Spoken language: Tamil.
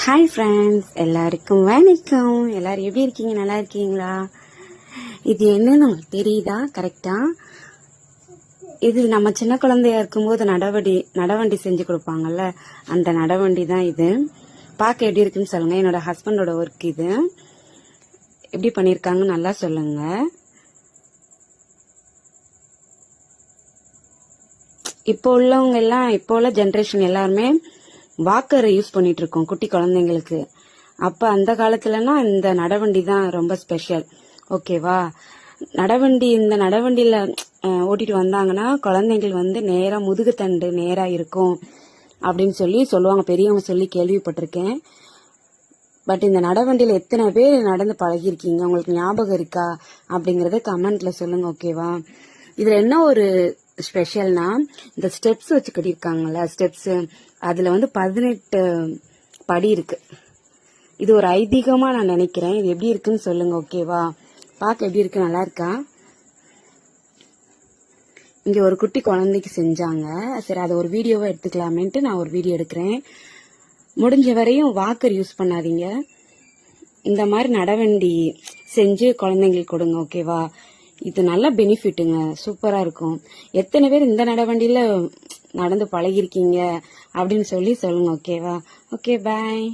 ஹாய் ஃப்ரெண்ட்ஸ், எல்லாருக்கும் வணக்கம். எல்லாரும் எப்படி இருக்கீங்க? நல்லா இருக்கீங்களா? இது என்னன்னு உங்களுக்கு தெரியுதா? கரெக்டா, இது நம்ம சின்ன குழந்தையா இருக்கும்போது நடவண்டி செஞ்சு கொடுப்பாங்கல்ல, அந்த நடவண்டி தான் இது. பார்க்க எப்படி இருக்குன்னு சொல்லுங்க. என்னோட ஹஸ்பண்டோட ஒர்க் இது. எப்படி பண்ணிருக்காங்க நல்லா சொல்லுங்க. இப்போ உள்ளவங்க எல்லாம், இப்போ உள்ள ஜென்ரேஷன் எல்லாருமே வாக்கர் யூஸ் பண்ணிட்டு இருக்கோம் குட்டி குழந்தைங்களுக்கு. அப்ப அந்த காலத்துலனா இந்த நடவண்டி தான் ரொம்ப ஸ்பெஷல். ஓகேவா? இந்த நடவண்டியில ஓட்டிட்டு வந்தாங்கன்னா குழந்தைகள் நேரா முதுகுத்தண்டு நேரா இருக்கும் அப்படின்னு சொல்லுவாங்க, பெரியவங்க சொல்லி கேள்விப்பட்டிருக்கேன். பட் இந்த நடவண்டியில எத்தனை பேர் நடந்து பழகிருக்கீங்க? உங்களுக்கு ஞாபகம் இருக்கா அப்படிங்கறத கமெண்ட்ல சொல்லுங்க. ஓகேவா? இதுல என்ன ஒரு ஸ்பெஷல்னா, இந்த ஸ்டெப்ஸ் வச்சு கட்டியிருக்காங்கல்ல, ஸ்டெப்ஸ் அதுல 18 படி இருக்கு. இது ஒரு ஐதீகமா நான் நினைக்கிறேன். இது எப்படி இருக்குன்னு சொல்லுங்க. ஓகேவா? பார்க்க எப்படி இருக்கு? நல்லா இருக்கா? இங்க ஒரு குட்டி குழந்தைக்கு செஞ்சாங்க. சரி, அதை ஒரு வீடியோவா எடுத்துக்கலாமேன்ட்டு நான் ஒரு வீடியோ எடுக்கிறேன். முடிஞ்ச வரையும் வாக்கர் யூஸ் பண்ணாதீங்க. இந்த மாதிரி நடவண்டி செஞ்சு குழந்தைங்களுக்கு கொடுங்க. ஓகேவா? இது நல்ல பெனிஃபிட்டுங்க, சூப்பரா இருக்கும். எத்தனை பேர் இந்த நடவண்டியில நடந்து பழகிருக்கீங்க அப்படின்னு சொல்லுங்க. ஓகேவா? ஓகே, பாய்.